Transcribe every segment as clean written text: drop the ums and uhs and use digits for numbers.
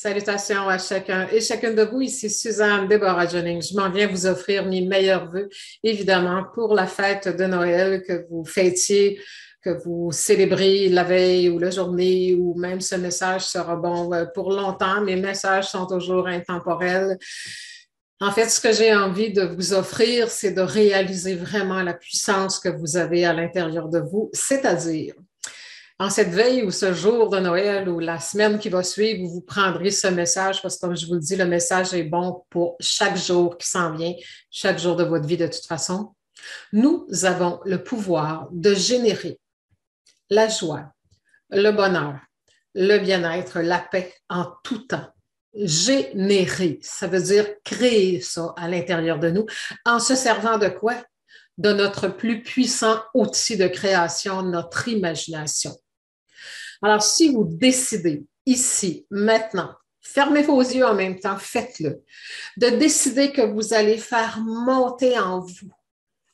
Salutations à chacun et chacune de vous. Ici Suzanne Déborah Jennings. Je m'en viens vous offrir mes meilleurs vœux, évidemment, pour la fête de Noël que vous fêtiez, que vous célébrez la veille ou la journée, ou même ce message sera bon pour longtemps. Mes messages sont toujours intemporels. En fait, ce que j'ai envie de vous offrir, c'est de réaliser vraiment la puissance que vous avez à l'intérieur de vous, c'est-à-dire en cette veille ou ce jour de Noël ou la semaine qui va suivre, vous prendrez ce message parce que, comme je vous le dis, le message est bon pour chaque jour qui s'en vient, chaque jour de votre vie de toute façon. Nous avons le pouvoir de générer la joie, le bonheur, le bien-être, la paix en tout temps. Générer, ça veut dire créer ça à l'intérieur de nous en se servant de quoi? De notre plus puissant outil de création, notre imagination. Alors, si vous décidez ici, maintenant, fermez vos yeux en même temps, faites-le, de décider que vous allez faire monter en vous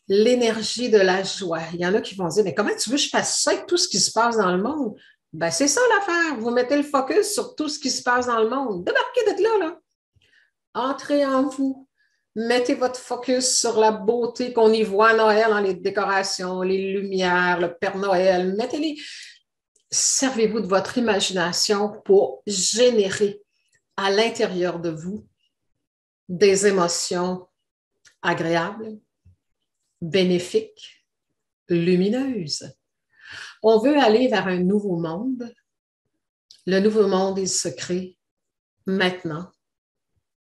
l'énergie de la joie. Il y en a qui vont dire, mais comment tu veux que je fasse ça avec tout ce qui se passe dans le monde? Ben, c'est ça l'affaire. Vous mettez le focus sur tout ce qui se passe dans le monde. Débarquez de là. Entrez en vous. Mettez votre focus sur la beauté qu'on y voit à Noël dans les décorations, les lumières, le Père Noël. Mettez-les. Servez-vous de votre imagination pour générer à l'intérieur de vous des émotions agréables, bénéfiques, lumineuses. On veut aller vers un nouveau monde. Le nouveau monde, il se crée maintenant,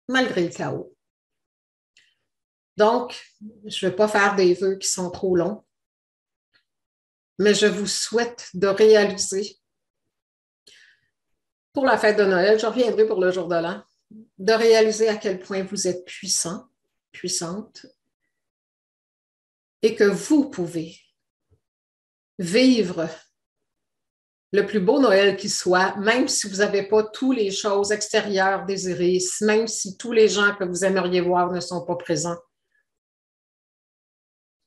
malgré le chaos. Donc, je ne vais pas faire des vœux qui sont trop longs, mais je vous souhaite de réaliser pour la fête de Noël, je reviendrai pour le jour de l'an, de réaliser à quel point vous êtes puissant, puissante, et que vous pouvez vivre le plus beau Noël qui soit, même si vous n'avez pas toutes les choses extérieures désirées, même si tous les gens que vous aimeriez voir ne sont pas présents.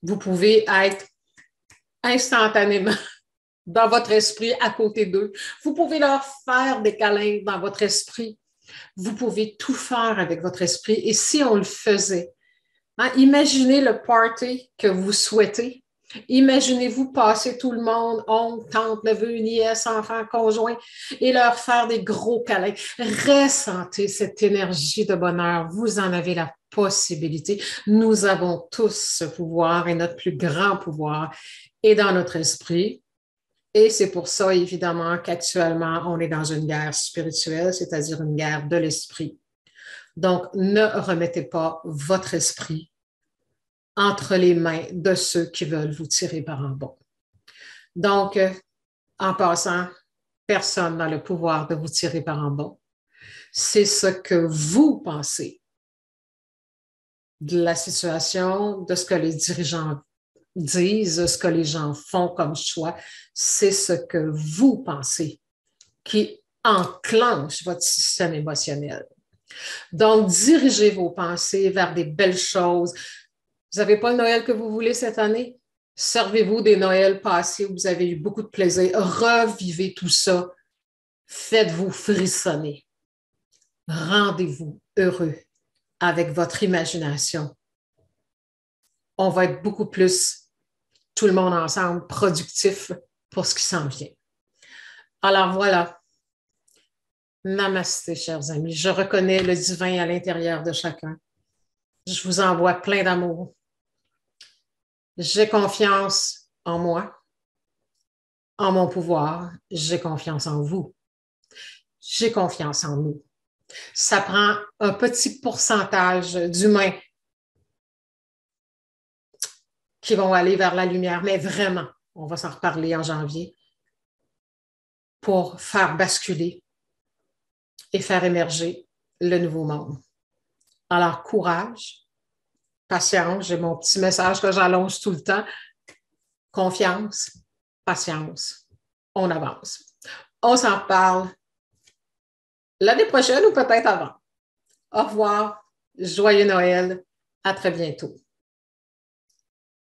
Vous pouvez être instantanément dans votre esprit à côté d'eux. Vous pouvez leur faire des câlins dans votre esprit. Vous pouvez tout faire avec votre esprit. Et si on le faisait, imaginez le party que vous souhaitez. Imaginez-vous passer tout le monde, oncle, tante, neveu, nièce, enfant, conjoint, et leur faire des gros câlins. Ressentez cette énergie de bonheur. Vous en avez la possibilité. Nous avons tous ce pouvoir et notre plus grand pouvoir est dans notre esprit. Et c'est pour ça, évidemment, qu'actuellement, on est dans une guerre spirituelle, c'est-à-dire une guerre de l'esprit. Donc, ne remettez pas votre esprit entre les mains de ceux qui veulent vous tirer par en bas. Donc, en passant, personne n'a le pouvoir de vous tirer par en bas. C'est ce que vous pensez de la situation, de ce que les dirigeants disent, ce que les gens font comme choix, c'est ce que vous pensez qui enclenche votre système émotionnel. Donc, dirigez vos pensées vers des belles choses. Vous n'avez pas le Noël que vous voulez cette année? Servez-vous des Noëls passés où vous avez eu beaucoup de plaisir. Revivez tout ça. Faites-vous frissonner. Rendez-vous heureux avec votre imagination. On va être beaucoup plus, tout le monde ensemble, productif pour ce qui s'en vient. Alors voilà. Namasté, chers amis. Je reconnais le divin à l'intérieur de chacun. Je vous envoie plein d'amour. J'ai confiance en moi, en mon pouvoir. J'ai confiance en vous. J'ai confiance en nous. Ça prend un petit pourcentage d'humains qui vont aller vers la lumière, mais vraiment, on va s'en reparler en janvier, pour faire basculer et faire émerger le nouveau monde. Alors, courage, patience, j'ai mon petit message que j'allonge tout le temps. Confiance, patience, on avance. On s'en reparle l'année prochaine ou peut-être avant. Au revoir, joyeux Noël, à très bientôt.